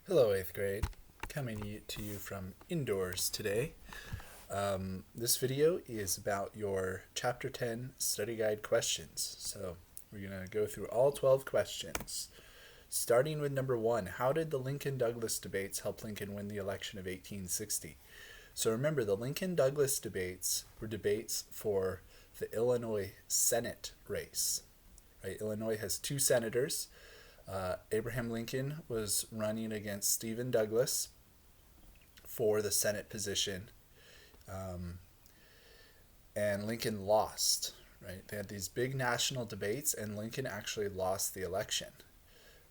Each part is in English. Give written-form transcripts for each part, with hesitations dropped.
Hello, 8th grade. Coming to you from indoors today. This video is about your Chapter 10 study guide questions. So we're going to go through all 12 questions. Starting with number 1, how did the Lincoln-Douglas debates help Lincoln win the election of 1860? So remember, the Lincoln-Douglas debates were debates for the Illinois Senate race. Right? Illinois has 2 senators. Abraham Lincoln was running against Stephen Douglas for the Senate position, and Lincoln lost. Right? They had these big national debates, and Lincoln actually lost the election.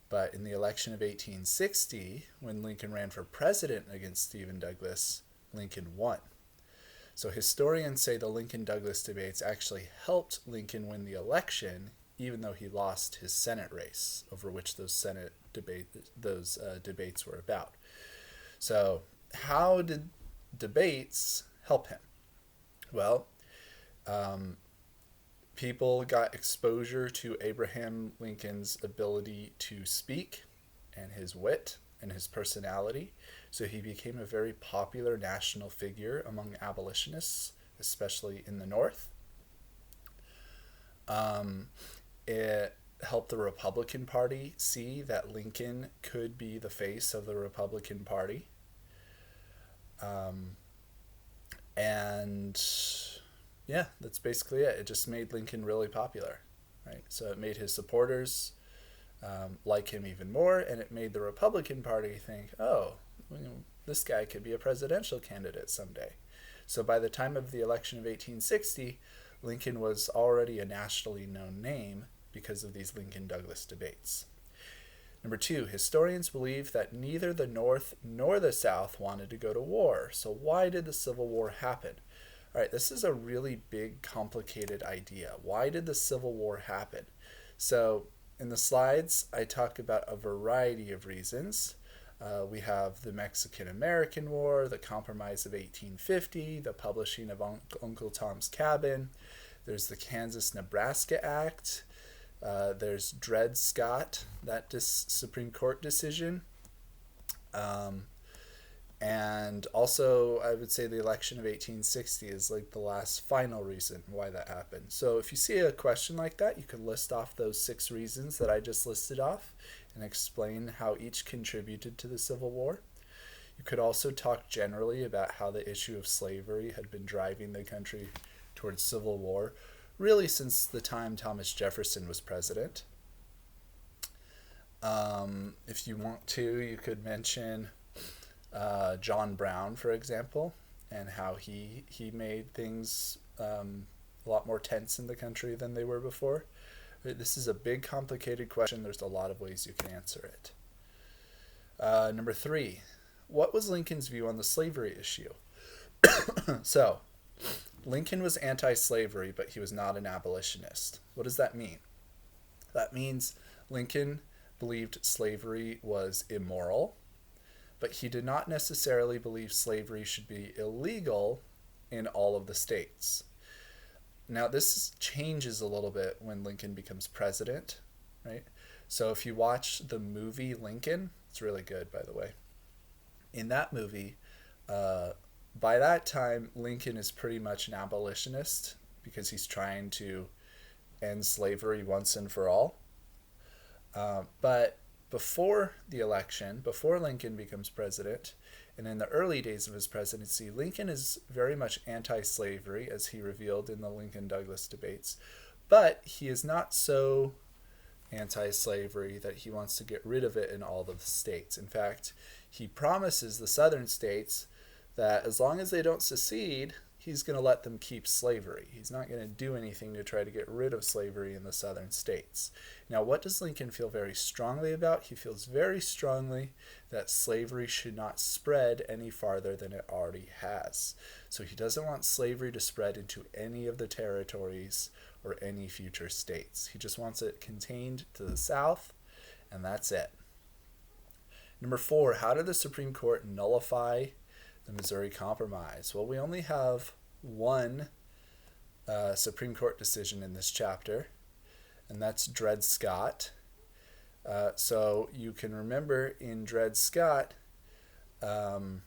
But in the election of 1860, when Lincoln ran for president against Stephen Douglas, Lincoln won. So historians say the Lincoln-Douglas debates actually helped Lincoln win the election, even though he lost his Senate race, over which those debates were about. So how did debates help him? Well, people got exposure to Abraham Lincoln's ability to speak and his wit and his personality. So he became a very popular national figure among abolitionists, especially in the North. It helped the Republican Party see that Lincoln could be the face of the Republican Party. And yeah, that's basically it. It just made Lincoln really popular, right? So it made his supporters like him even more, and it made the Republican Party think, oh, this guy could be a presidential candidate someday. So by the time of the election of 1860, Lincoln was already a nationally known name because of these Lincoln-Douglas debates. Number 2, historians believe that neither the North nor the South wanted to go to war. So why did the Civil War happen? All right, this is a really big, complicated idea. Why did the Civil War happen? So in the slides, I talk about a variety of reasons. We have the Mexican-American War, the Compromise of 1850, the publishing of Uncle Tom's Cabin. There's the Kansas-Nebraska Act. There's Dred Scott, that Supreme Court decision. And also, I would say the election of 1860 is like the last final reason why that happened. So if you see a question like that, you could list off those 6 reasons that I just listed off and explain how each contributed to the Civil War. You could also talk generally about how the issue of slavery had been driving the country towards civil war, really since the time Thomas Jefferson was president. If you want to, you could mention John Brown, for example, and how he made things a lot more tense in the country than they were before. This is a big, complicated question. There's a lot of ways you can answer it. Number 3, what was Lincoln's view on the slavery issue? So, Lincoln was anti-slavery, but he was not an abolitionist. What does that mean? That means Lincoln believed slavery was immoral, but he did not necessarily believe slavery should be illegal in all of the states. Now, this changes a little bit when Lincoln becomes president, right? So if you watch the movie Lincoln, it's really good, by the way. In that movie, by that time, Lincoln is pretty much an abolitionist because he's trying to end slavery once and for all. But before the election, before Lincoln becomes president, and in the early days of his presidency, Lincoln is very much anti-slavery, as he revealed in the Lincoln-Douglas debates. But he is not so anti-slavery that he wants to get rid of it in all of the states. In fact, he promises the southern states that as long as they don't secede, he's going to let them keep slavery. He's not going to do anything to try to get rid of slavery in the southern states. Now, what does Lincoln feel very strongly about? He feels very strongly that slavery should not spread any farther than it already has. So he doesn't want slavery to spread into any of the territories or any future states. He just wants it contained to the South, and that's it. Number 4, how did the Supreme Court nullify the Missouri Compromise? Well, we only have one Supreme Court decision in this chapter, and that's Dred Scott. So you can remember in Dred Scott, the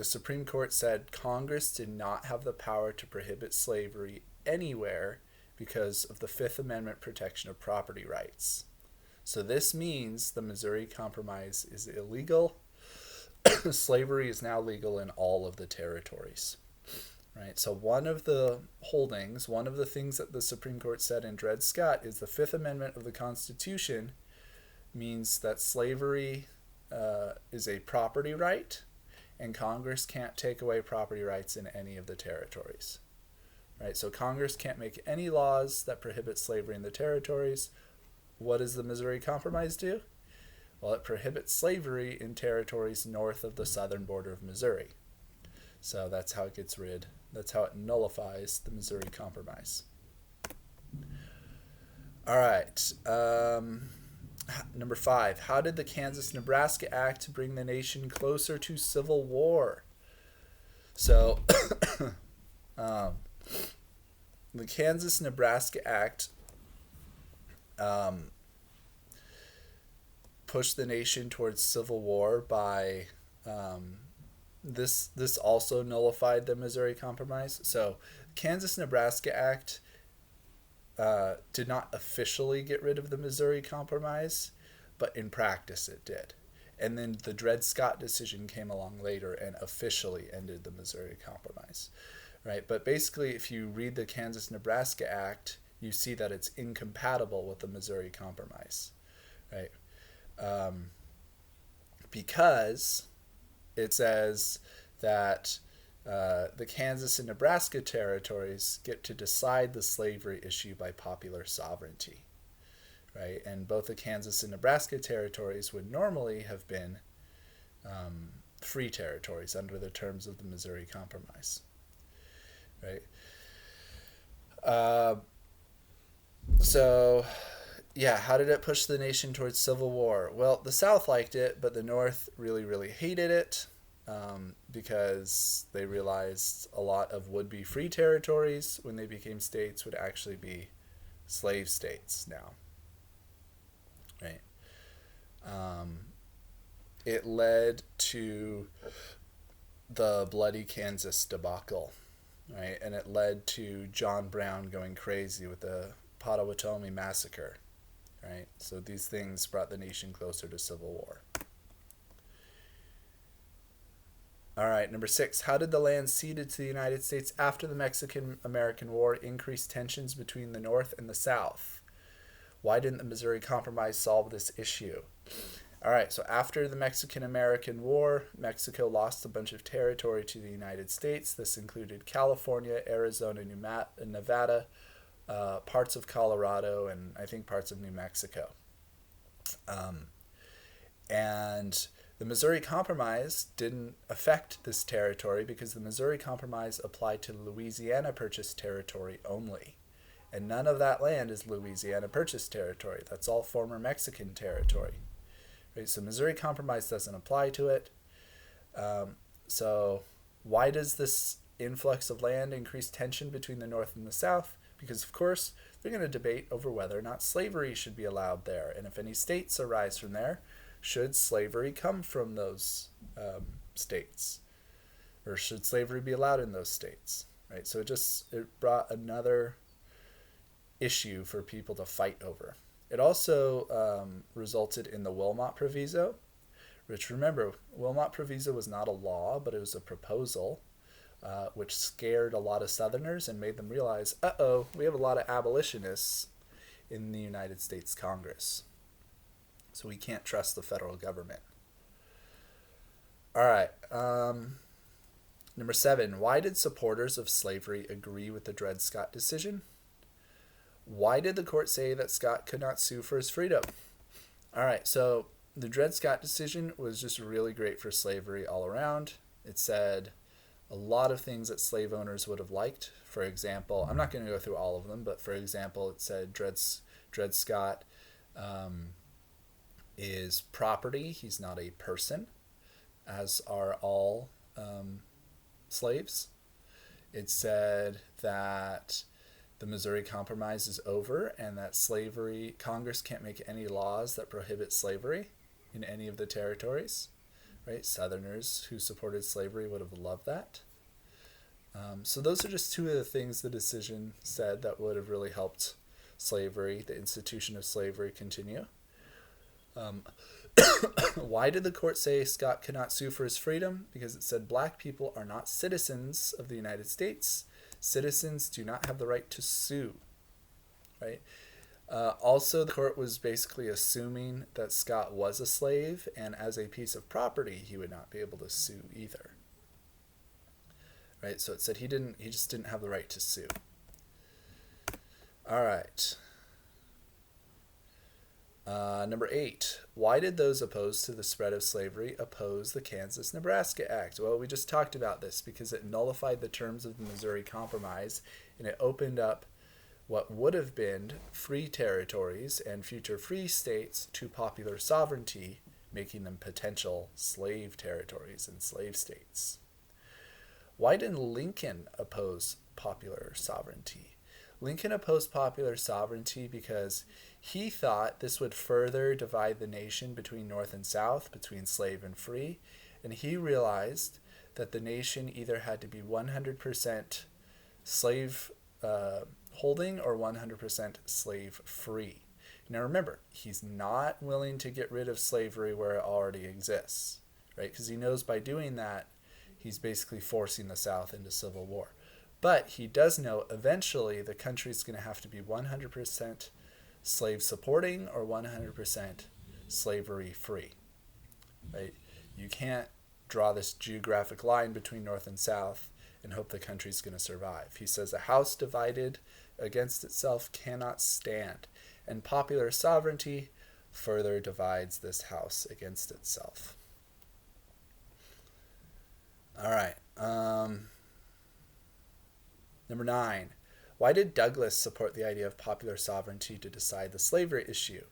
Supreme Court said Congress did not have the power to prohibit slavery anywhere because of the Fifth Amendment protection of property rights. So this means the Missouri Compromise is illegal. Slavery is now legal in all of the territories. Right? So one of the holdings, one of the things that the Supreme Court said in Dred Scott is the Fifth Amendment of the Constitution means that slavery is a property right, and Congress can't take away property rights in any of the territories. Right? So Congress can't make any laws that prohibit slavery in the territories. What does the Missouri Compromise do? Well, it prohibits slavery in territories north of the southern border of Missouri. So that's how it nullifies the Missouri Compromise. All right. Number 5. How did the Kansas-Nebraska Act bring the nation closer to civil war? So, the Kansas-Nebraska Act pushed the nation towards civil war by this also nullified the Missouri Compromise. So, Kansas-Nebraska Act did not officially get rid of the Missouri Compromise, but in practice it did. And then the Dred Scott decision came along later and officially ended the Missouri Compromise. Right? But basically, if you read the Kansas-Nebraska Act, you see that it's incompatible with the Missouri Compromise. Right? Because it says that the Kansas and Nebraska territories get to decide the slavery issue by popular sovereignty, right? And both the Kansas and Nebraska territories would normally have been free territories under the terms of the Missouri Compromise, right? So, yeah, how did it push the nation towards civil war? Well, the South liked it, but the North really, really hated it. Because they realized a lot of would-be free territories when they became states would actually be slave states now. Right? It led to the Bloody Kansas debacle, right? And it led to John Brown going crazy with the Potawatomi massacre, right? So these things brought the nation closer to civil war. All right, number 6. How did the land ceded to the United States after the Mexican-American War increase tensions between the North and the South? Why didn't the Missouri Compromise solve this issue? All right, so after the Mexican-American War, Mexico lost a bunch of territory to the United States. This included California, Arizona, Nevada, parts of Colorado, and I think parts of New Mexico. And the Missouri Compromise didn't affect this territory because the Missouri Compromise applied to Louisiana Purchase territory only. And none of that land is Louisiana Purchase territory. That's all former Mexican territory. Right? So Missouri Compromise doesn't apply to it. So why does this influx of land increase tension between the North and the South? Because, of course, they're going to debate over whether or not slavery should be allowed there. And if any states arise from there, should slavery come from those states? Or should slavery be allowed in those states? Right? So it brought another issue for people to fight over. It also resulted in the Wilmot Proviso, which, remember, Wilmot Proviso was not a law, but it was a proposal, which scared a lot of Southerners and made them realize, we have a lot of abolitionists in the United States Congress. So we can't trust the federal government. All right. Number 7. Why did supporters of slavery agree with the Dred Scott decision? Why did the court say that Scott could not sue for his freedom? All right. So the Dred Scott decision was just really great for slavery all around. It said a lot of things that slave owners would have liked. For example, I'm not going to go through all of them, but for example, it said Dred Scott is property. He's not a person, as are all slaves. It said that the Missouri Compromise is over and that Congress can't make any laws that prohibit slavery in any of the territories, right? Southerners who supported slavery would have loved that. So those are just two of the things the decision said that would have really helped slavery, the institution of slavery, continue. Why did the court say Scott could not sue for his freedom? Because it said black people are not citizens of the United States. Citizens do not have the right to sue, right? Also, the court was basically assuming that Scott was a slave, and as a piece of property, he would not be able to sue either. Right? So it said he just didn't have the right to sue. All right. Number 8. Why did those opposed to the spread of slavery oppose the Kansas-Nebraska Act? Well, we just talked about this because it nullified the terms of the Missouri Compromise, and it opened up what would have been free territories and future free states to popular sovereignty, making them potential slave territories and slave states. Why didn't Lincoln oppose popular sovereignty? Lincoln opposed popular sovereignty because he thought this would further divide the nation between North and South, between slave and free, and he realized that the nation either had to be 100% slave holding or 100% slave free. Now remember, he's not willing to get rid of slavery where it already exists, right? Because he knows by doing that, he's basically forcing the South into civil war. But he does know eventually the country's going to have to be 100% slave supporting or 100% slavery free, right? You can't draw this geographic line between North and South and hope the country's going to survive. He says a house divided against itself cannot stand, and popular sovereignty further divides this house against itself. All right. Number 9. Why did Douglas support the idea of popular sovereignty to decide the slavery issue?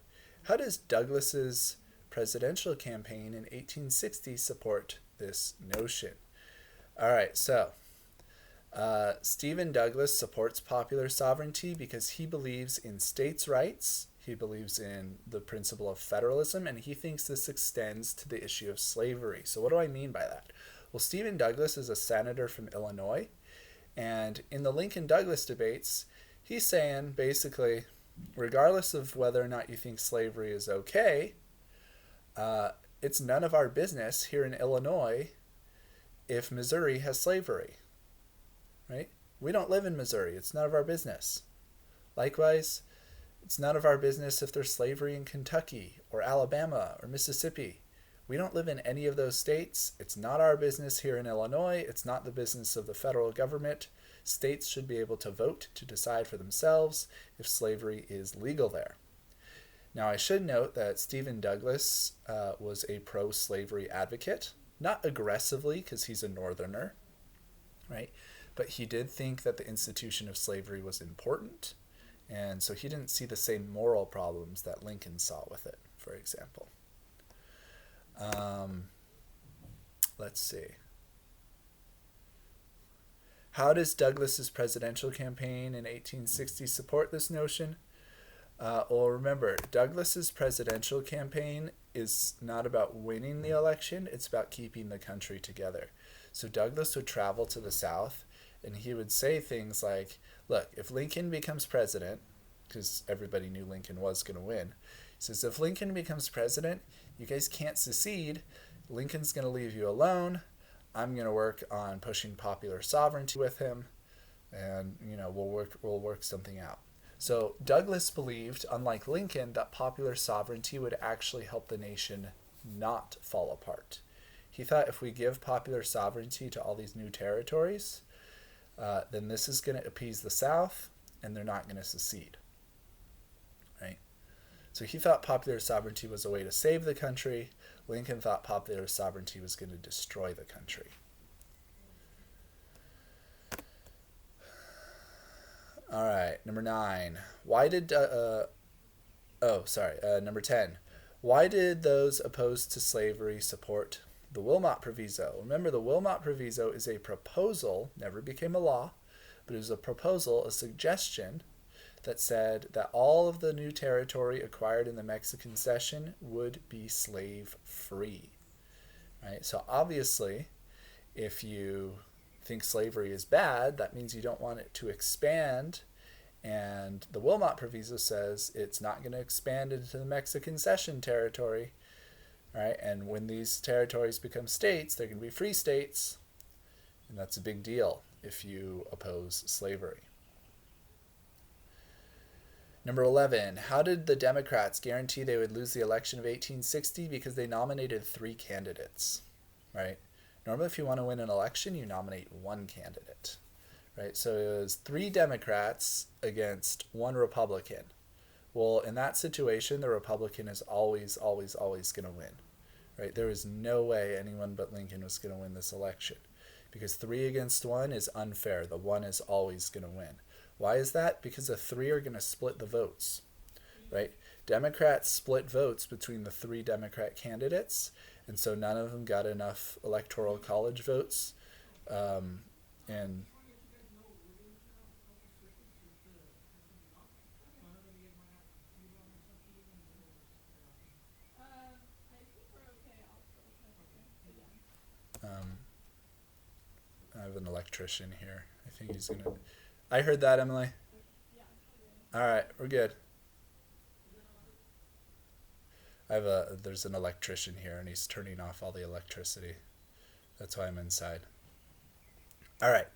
How does Douglas's presidential campaign in 1860 support this notion? All right, so Stephen Douglas supports popular sovereignty because he believes in states' rights, he believes in the principle of federalism, and he thinks this extends to the issue of slavery. So what do I mean by that? Well, Stephen Douglas is a senator from Illinois, and in the Lincoln-Douglas debates, he's saying basically, regardless of whether or not you think slavery is okay, it's none of our business here in Illinois if Missouri has slavery, right? We don't live in Missouri. It's none of our business. Likewise, it's none of our business if there's slavery in Kentucky or Alabama or Mississippi. We don't live in any of those states. It's not our business here in Illinois. It's not the business of the federal government. States should be able to vote to decide for themselves if slavery is legal there. Now, I should note that Stephen Douglas was a pro-slavery advocate, not aggressively because he's a northerner, right? But he did think that the institution of slavery was important, and so he didn't see the same moral problems that Lincoln saw with it, for example. Let's see. How does Douglas's presidential campaign in 1860 support this notion? Well, remember, Douglas's presidential campaign is not about winning the election, it's about keeping the country together. So Douglas would travel to the South, and he would say things like, look, if Lincoln becomes president, because everybody knew Lincoln was going to win, he says, if Lincoln becomes president, you guys can't secede. Lincoln's going to leave you alone. I'm going to work on pushing popular sovereignty with him, and we'll work something out. So Douglas believed, unlike Lincoln, that popular sovereignty would actually help the nation not fall apart. He thought if we give popular sovereignty to all these new territories, then this is going to appease the South, and they're not going to secede. Right? So he thought popular sovereignty was a way to save the country. Lincoln thought popular sovereignty was going to destroy the country. All right, number 9. Number 10. Why did those opposed to slavery support the Wilmot Proviso? Remember, the Wilmot Proviso is a proposal, never became a law, but it was a proposal, a suggestion that said that all of the new territory acquired in the Mexican cession would be slave-free. Right? So obviously, if you think slavery is bad, that means you don't want it to expand. And the Wilmot Proviso says it's not going to expand into the Mexican cession territory. Right? And when these territories become states, they're going to be free states. And that's a big deal if you oppose slavery. Number 11, how did the Democrats guarantee they would lose the election of 1860? Because they nominated 3 candidates, right? Normally, if you want to win an election, you nominate 1 candidate, right? So it was 3 Democrats against 1 Republican. Well, in that situation, the Republican is always going to win, right? There is no way anyone but Lincoln was going to win this election, because 3 against 1 is unfair. The 1 is always going to win. Why is that? Because the 3 are going to split the votes, right? Democrats split votes between the 3 Democrat candidates, and so none of them got enough electoral college votes. And I have an electrician here. I think he's going to... I heard that, Emily. All right, we're good. There's an electrician here, and he's turning off all the electricity. That's why I'm inside. All right.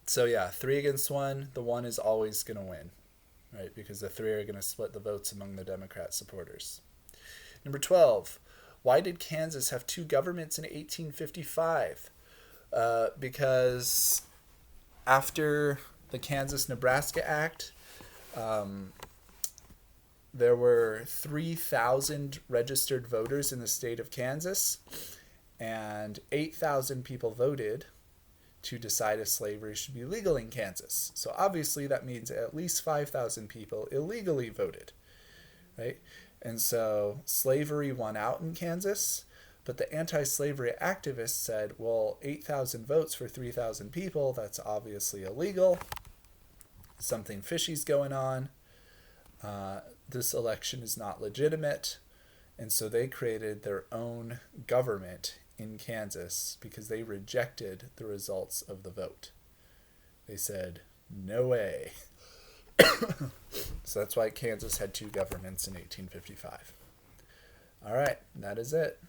So yeah, 3 against 1. The 1 is always going to win, right? Because the 3 are going to split the votes among the Democrat supporters. Number 12. Why did Kansas have 2 governments in 1855? Because after the Kansas-Nebraska Act, there were 3,000 registered voters in the state of Kansas, and 8,000 people voted to decide if slavery should be legal in Kansas. So obviously that means at least 5,000 people illegally voted, right? And so slavery won out in Kansas, but the anti-slavery activists said, well, 8,000 votes for 3,000 people, that's obviously illegal. Something fishy's going on. This election is not legitimate. And so they created their own government in Kansas because they rejected the results of the vote. They said, no way. So that's why Kansas had 2 governments in 1855. All right, that is it.